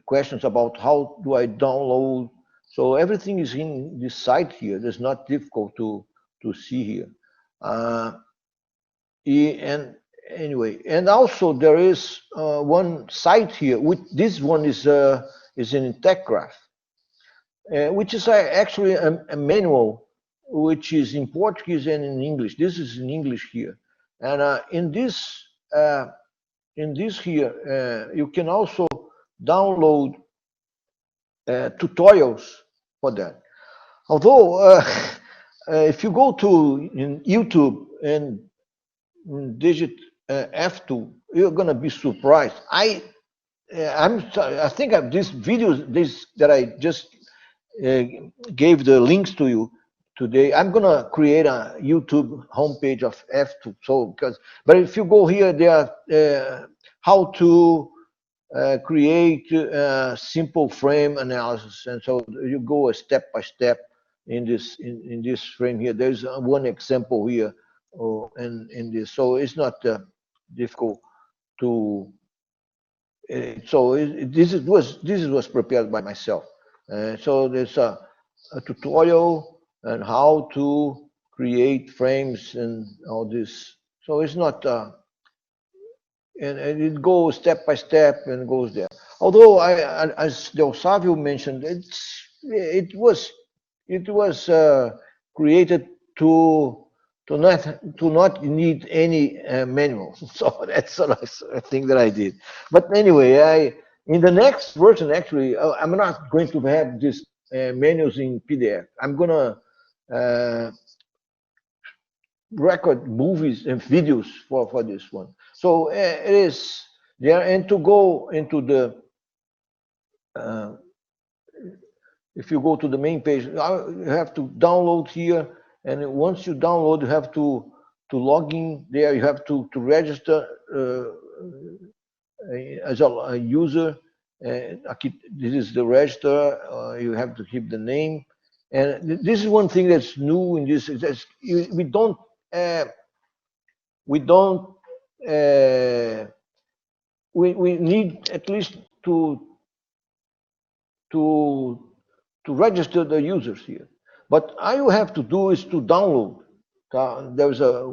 questions about how do I download. So everything is in this site here. It's not difficult to see here. And anyway, and also there is one site here. This one is in TechCraft, which is actually a manual, which is in Portuguese and in English. This is in English here, and in this here, you can also download tutorials for that. Although, if you go to YouTube and digit FTOOL, you're gonna be surprised. I think of these videos that I just gave the links to you today. I'm gonna create a YouTube homepage of FTOOL. So but if you go here, there are how to create simple frame analysis, and so you go step by step in this frame here. There's one example here in this, so it's not difficult to. This was prepared by myself. So there's a tutorial on how to create frames and all this. So it's not. And it goes step by step and goes there. Although, as Del Savio mentioned, it was created to not need any manual. So that's a thing that I did. But anyway, in the next version, actually, I'm not going to have these menus in PDF. I'm gonna record movies and videos for this one. So it is there, and to go into the if you go to the main page, you have to download here, and once you download, you have to log in there. You have to register as a user. This is the register. You have to keep the name, and this is one thing that's new in this. We don't we need at least to register the users here. But all you have to do is to download. There's a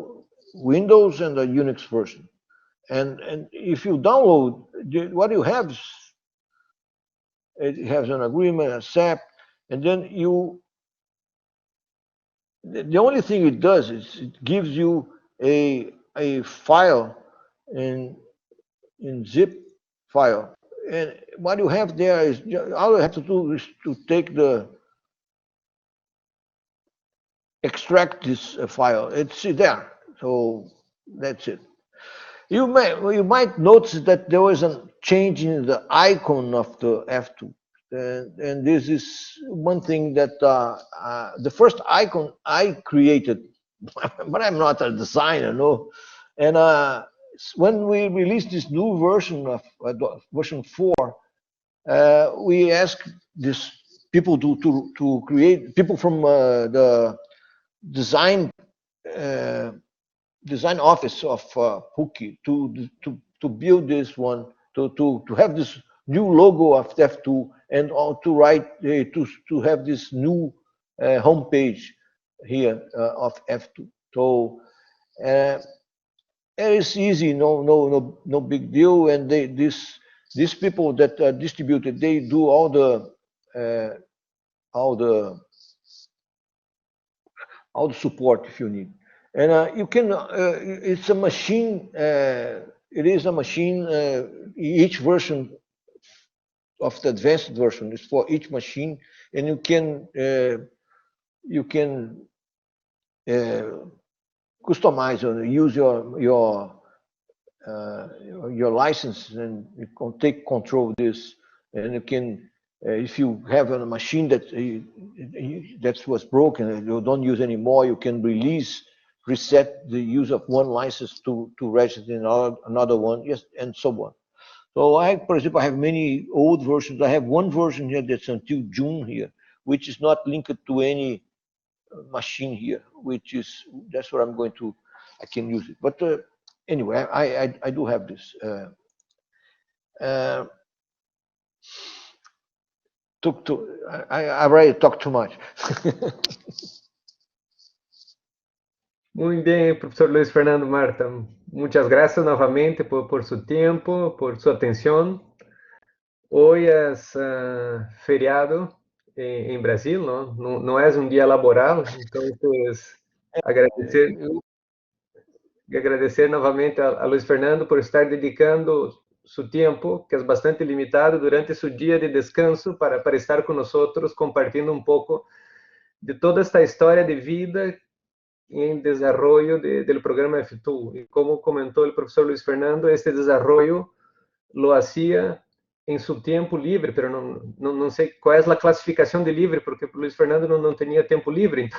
Windows and a Unix version, and if you download, what you have is it has an agreement, accept, and then you. The only thing it does is it gives you a file in zip file, and what you have there is all you have to do is to take the extract this file. It's there, so that's it. You might notice that there was a change in the icon of the FTOOL. And this is one thing that the first icon I created, but I'm not a designer, no. And when we released this new version of version 4, we asked these people to create, people from the design office of Hookie to build this one, to have this new logo of FTOOL, and to write to have this new homepage here of FTOOL. So it is easy, no big deal. And these people that distributed, they do all the support if you need. And you can. It's a machine. It is a machine. Each version of the advanced version is for each machine, and you can customize or use your license, and you can take control of this. And you can, if you have a machine that was broken and you don't use anymore, you can release reset the use of one license to register in another one, yes, and so on. So for example, I have many old versions. I have one version here that's until June here, which is not linked to any machine here, that's what I'm going to, I can use it. But anyway, I do have this. I already talked too much. Muy bien, profesor Luis Fernando Marta. Muchas gracias nuevamente por su tiempo, por su atención. Hoy es feriado en Brasil, ¿no? No es un día laboral, entonces agradecer novamente a Luis Fernando por estar dedicando su tiempo, que es bastante limitado, durante su día de descanso para estar con nosotros, compartiendo un poco de toda esta historia de vida en desarrollo del programa FTOOL. Y como comentó el profesor Luis Fernando, este desarrollo lo hacía en su tiempo libre, pero no sé cuál es la clasificación de libre, porque Luis Fernando no tenía tiempo libre,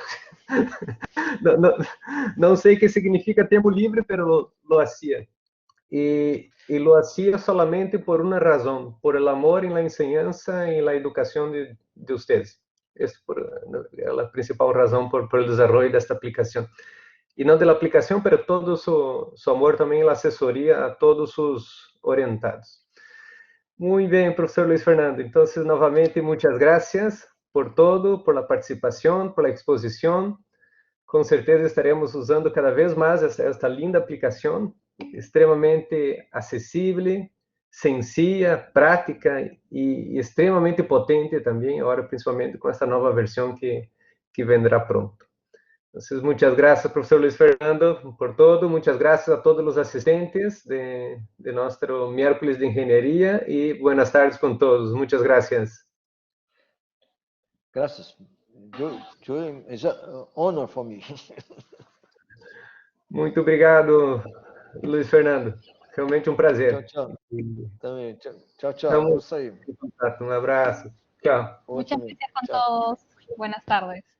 entonces no sé qué significa tiempo libre, pero lo hacía. Y lo hacía solamente por una razón, por el amor en la enseñanza y en la educación de ustedes. Es la principal razón por el desarrollo de esta aplicación. Y no de la aplicación, pero todo su amor también en la asesoría a todos sus orientados. Muy bien, profesor Luis Fernando. Entonces, nuevamente, muchas gracias por todo, por la participación, por la exposición. Con certeza estaremos usando cada vez más esta linda aplicación, extremamente accesible, sencilla, práctica y extremamente potente también, ahora principalmente con esta nueva versión que vendrá pronto. Entonces, muchas gracias, profesor Luis Fernando, por todo. Muchas gracias a todos los asistentes de nuestro miércoles de ingeniería y buenas tardes con todos. Muchas gracias. Gracias. It's an honor for me. Muito obrigado, Luis Fernando. Realmente um prazer. Tchau, tchau. Também. Tchau, tchau. Isso aí. Um abraço. Tchau. Muchas gracias con todos. Buenas tardes.